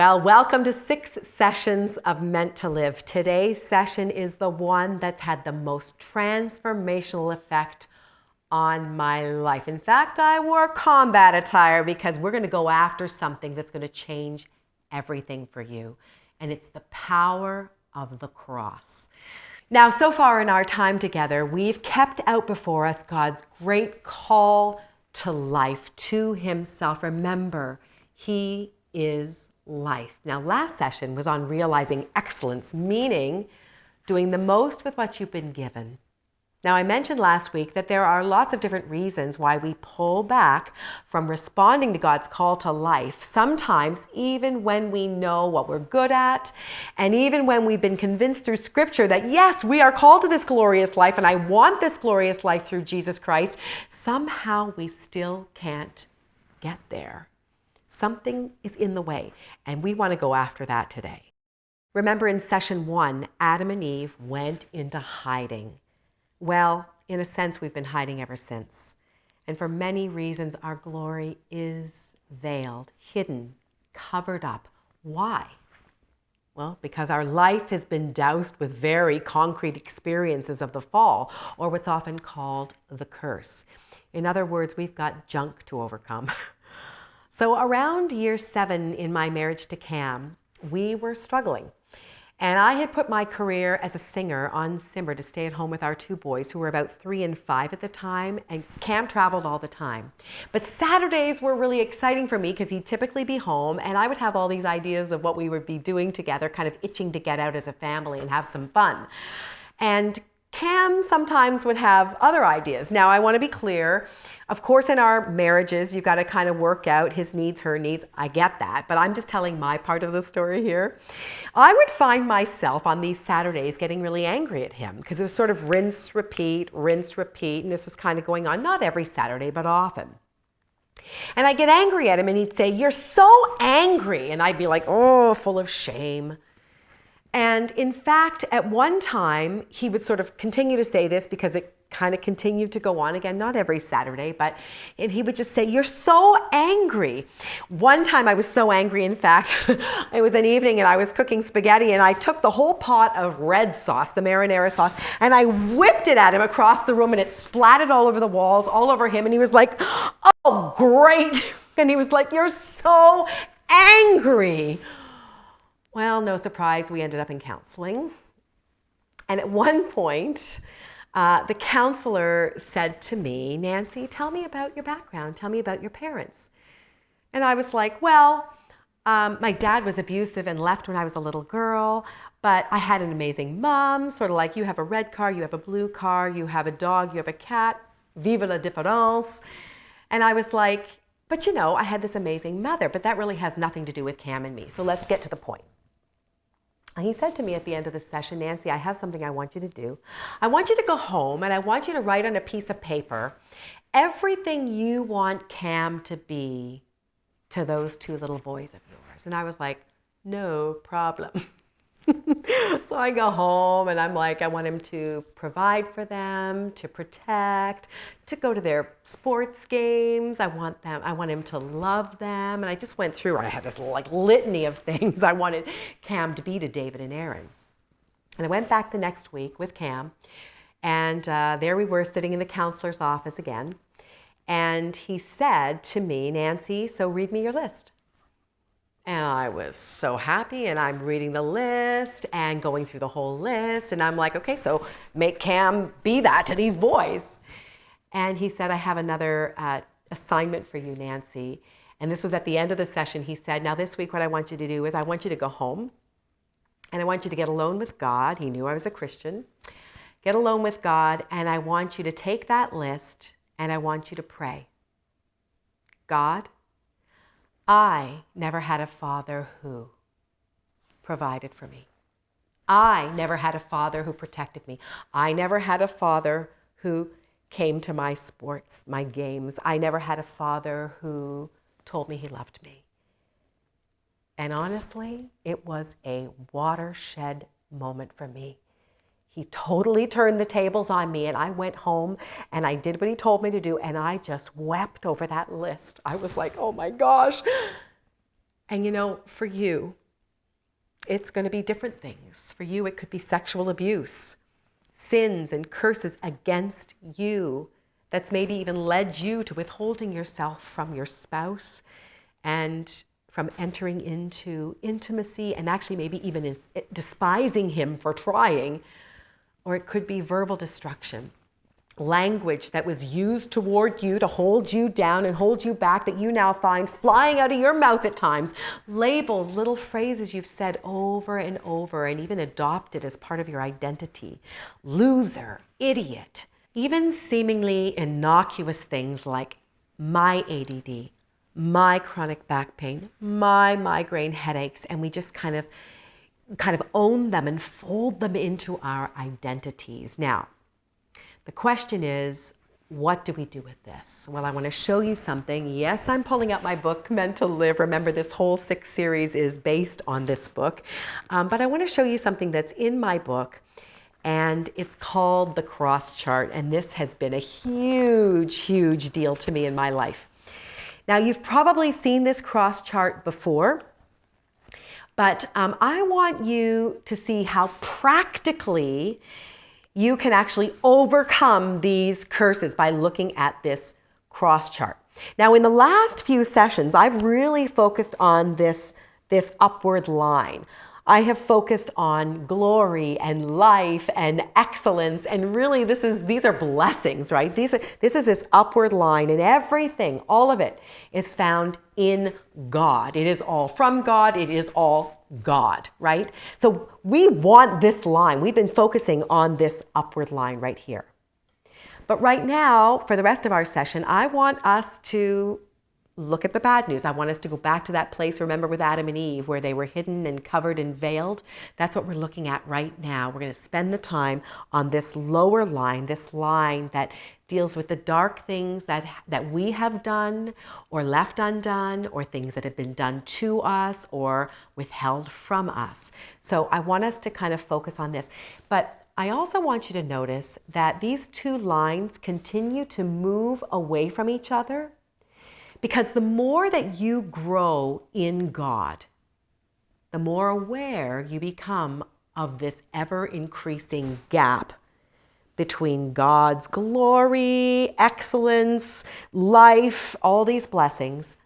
Well, welcome to 6 sessions of Meant to Live. Today's session is the one that's had the most transformational effect on my life. In fact, I wore combat attire because we're going to go after something that's going to change everything for you. And it's the power of the cross. Now, so far in our time together, we've kept out before us God's great call to life, to Himself. Remember, He is life. Now, last session was on realizing excellence, meaning doing the most with what you've been given. Now, I mentioned last week that there are lots of different reasons why we pull back from responding to God's call to life, sometimes even when we know what we're good at, and even when we've been convinced through Scripture that, yes, we are called to this glorious life, and I want this glorious life through Jesus Christ, somehow we still can't get there. Something is in the way, and we want to go after that today. Remember in session 1, Adam and Eve went into hiding. Well, in a sense, we've been hiding ever since. And for many reasons, our glory is veiled, hidden, covered up. Why? Well, because our life has been doused with very concrete experiences of the fall, or what's often called the curse. In other words, we've got junk to overcome. So around year 7 in my marriage to Cam, we were struggling. And I had put my career as a singer on simmer to stay at home with our 2 boys who were about 3 and 5 at the time, and Cam traveled all the time. But Saturdays were really exciting for me because he'd typically be home and I would have all these ideas of what we would be doing together, kind of itching to get out as a family and have some fun. And Cam sometimes would have other ideas. Now, I want to be clear. Of course, in our marriages, you've got to kind of work out his needs, her needs. I get that, but I'm just telling my part of the story here. I would find myself on these Saturdays getting really angry at him because it was sort of rinse, repeat, and this was kind of going on, not every Saturday, but often. And I'd get angry at him and he'd say, "You're so angry." And I'd be like, oh, full of shame. And in fact, at one time, he would sort of continue to say this because it kind of continued to go on again, not every Saturday, and he would just say, "You're so angry." One time I was so angry, in fact, it was an evening and I was cooking spaghetti and I took the whole pot of red sauce, the marinara sauce, and I whipped it at him across the room and it splattered all over the walls, all over him. And he was like, "Oh, great." And he was like, "You're so angry." Well, no surprise, we ended up in counseling. And at one point, the counselor said to me, "Nancy, tell me about your background. Tell me about your parents." And I was like, well, my dad was abusive and left when I was a little girl, but I had an amazing mom, sort of like you have a red car, you have a blue car, you have a dog, you have a cat, vive la différence. And I was like, but you know, I had this amazing mother, but that really has nothing to do with Cam and me. So let's get to the point. And he said to me at the end of the session, "Nancy, I have something I want you to do. I want you to go home and I want you to write on a piece of paper everything you want Cam to be to those 2 little boys of yours." And I was like, no problem. So I go home and I'm like, I want him to provide for them, to protect, to go to their sports games. I want him to love them. And I just went through, I had this like litany of things I wanted Cam to be to David and Aaron. And I went back the next week with Cam and there we were sitting in the counselor's office again. And he said to me, "Nancy, so read me your list." And I was so happy and I'm reading the list and going through the whole list. And I'm like, okay, so make Cam be that to these boys. And he said, "I have another assignment for you, Nancy." And this was at the end of the session. He said, "Now this week what I want you to do is I want you to go home and I want you to get alone with God." He knew I was a Christian. "Get alone with God and I want you to take that list and I want you to pray. God, I never had a father who provided for me. I never had a father who protected me. I never had a father who came to my sports, my games. I never had a father who told me he loved me." And honestly, it was a watershed moment for me. He totally turned the tables on me and I went home and I did what he told me to do and I just wept over that list. I was like, oh my gosh. And you know, for you, it's going to be different things. For you, it could be sexual abuse, sins and curses against you that's maybe even led you to withholding yourself from your spouse and from entering into intimacy and actually maybe even despising him for trying. Or it could be verbal destruction, language that was used toward you to hold you down and hold you back that you now find flying out of your mouth at times. Labels, little phrases you've said over and over and even adopted as part of your identity. Loser, idiot, even seemingly innocuous things like my ADD, my chronic back pain, my migraine headaches, and we just kind of own them and fold them into our identities. Now, the question is, what do we do with this? Well, I want to show you something. Yes, I'm pulling out my book, Meant to Live. Remember, this whole 6 series is based on this book. But I want to show you something that's in my book, and it's called the cross chart. And this has been a huge, huge deal to me in my life. Now, you've probably seen this cross chart before, but I want you to see how practically you can actually overcome these curses by looking at this cross chart. Now, in the last few sessions, I've really focused on this upward line. I have focused on glory and life and excellence, and really these are blessings, right? This is this upward line, and everything, all of it, is found in God. It is all from God. It is all God, right? So we want this line. We've been focusing on this upward line right here. But right now, for the rest of our session, I want us to look at the bad news. I want us to go back to that place, remember, with Adam and Eve, where they were hidden and covered and veiled. That's what we're looking at right now. We're going to spend the time on this lower line, this line that deals with the dark things that we have done or left undone, or things that have been done to us or withheld from us. So I want us to kind of focus on this. But I also want you to notice that these two lines continue to move away from each other, because the more that you grow in God, the more aware you become of this ever-increasing gap between God's glory, excellence, life, all these blessings,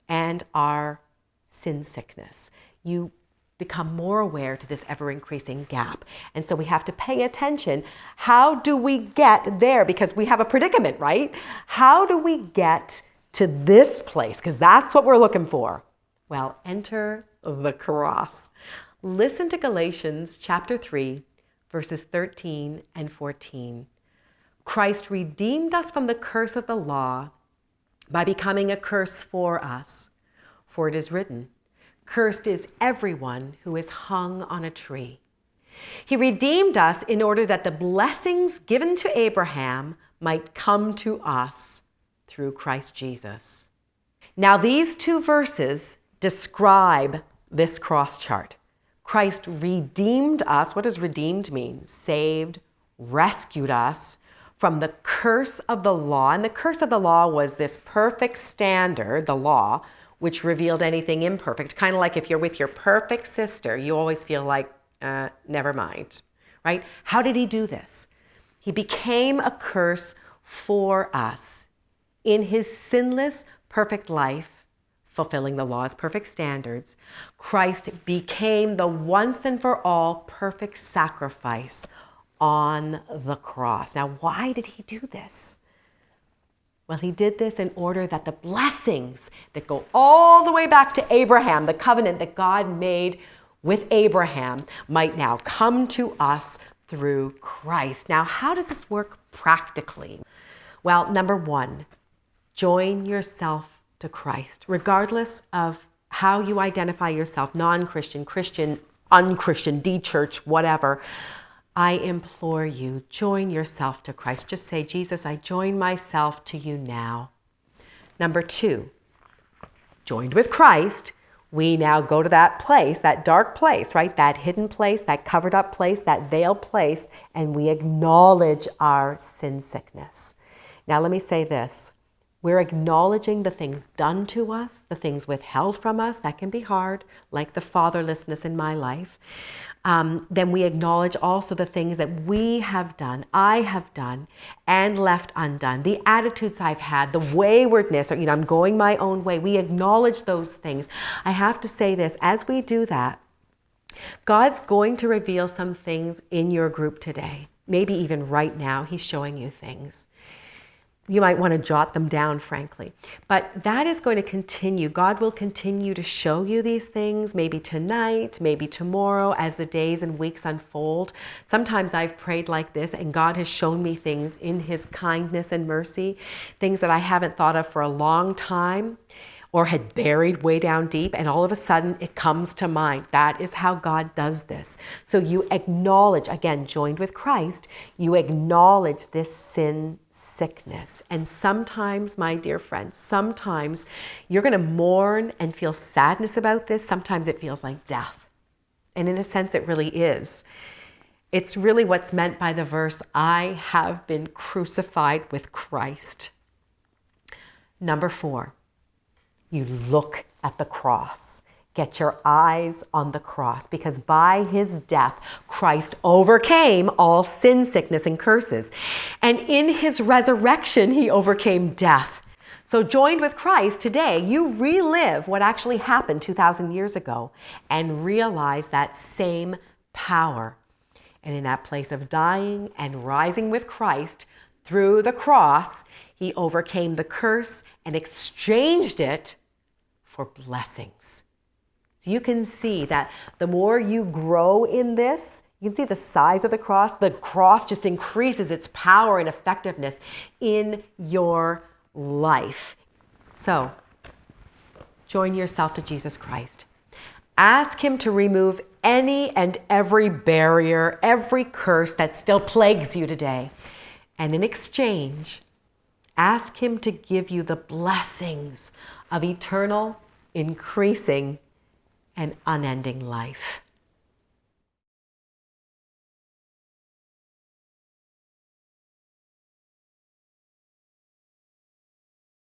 and our sin sickness. You become more aware to this ever-increasing gap. And so we have to pay attention. How do we get there? Because we have a predicament, right? How do we get to this place? Because that's what we're looking for. Well, enter the cross. Listen to Galatians chapter 3, verses 13 and 14. Christ redeemed us from the curse of the law by becoming a curse for us. For it is written, cursed is everyone who is hung on a tree. He redeemed us in order that the blessings given to Abraham might come to us through Christ Jesus. Now, these two verses describe this cross chart. Christ redeemed us. What does redeemed mean? Saved, rescued us from the curse of the law. And the curse of the law was this perfect standard, the law, which revealed anything imperfect. Kind of like if you're with your perfect sister, you always feel like, never mind, right? How did he do this? He became a curse for us in his sinless, perfect life, fulfilling the law's perfect standards. Christ became the once and for all perfect sacrifice on the cross. Now, why did he do this? Well, he did this in order that the blessings that go all the way back to Abraham, the covenant that God made with Abraham, might now come to us through Christ. Now, how does this work practically? Well, number one, join yourself to Christ, regardless of how you identify yourself, non-Christian, Christian, unchristian, de-church, whatever. I implore you, join yourself to Christ. Just say, Jesus, I join myself to you now. Number two, joined with Christ, we now go to that place, that dark place, right? That hidden place, that covered up place, that veiled place, and we acknowledge our sin sickness. Now, let me say this. We're acknowledging the things done to us, the things withheld from us. That can be hard, like the fatherlessness in my life. Then we acknowledge also the things that we have done, I have done, and left undone. The attitudes I've had, the waywardness, or, I'm going my own way. We acknowledge those things. I have to say this, as we do that, God's going to reveal some things in your group today. Maybe even right now, He's showing you things. You might want to jot them down, frankly. But that is going to continue. God will continue to show you these things, maybe tonight, maybe tomorrow, as the days and weeks unfold. Sometimes I've prayed like this, and God has shown me things in His kindness and mercy, things that I haven't thought of for a long time, or had buried way down deep, and all of a sudden it comes to mind. That is how God does this. So you acknowledge, again, joined with Christ, you acknowledge this sin sickness. And sometimes, my dear friends, sometimes you're going to mourn and feel sadness about this. Sometimes it feels like death. And in a sense, it really is. It's really what's meant by the verse, I have been crucified with Christ. Number 4. You look at the cross. Get your eyes on the cross, because by His death, Christ overcame all sin, sickness, and curses. And in His resurrection, He overcame death. So joined with Christ today, you relive what actually happened 2,000 years ago and realize that same power. And in that place of dying and rising with Christ through the cross, He overcame the curse and exchanged it for blessings. So you can see that the more you grow in this, you can see the size of the cross just increases its power and effectiveness in your life. So, join yourself to Jesus Christ. Ask Him to remove any and every barrier, every curse that still plagues you today. And in exchange, ask Him to give you the blessings of eternal, increasing, and unending life.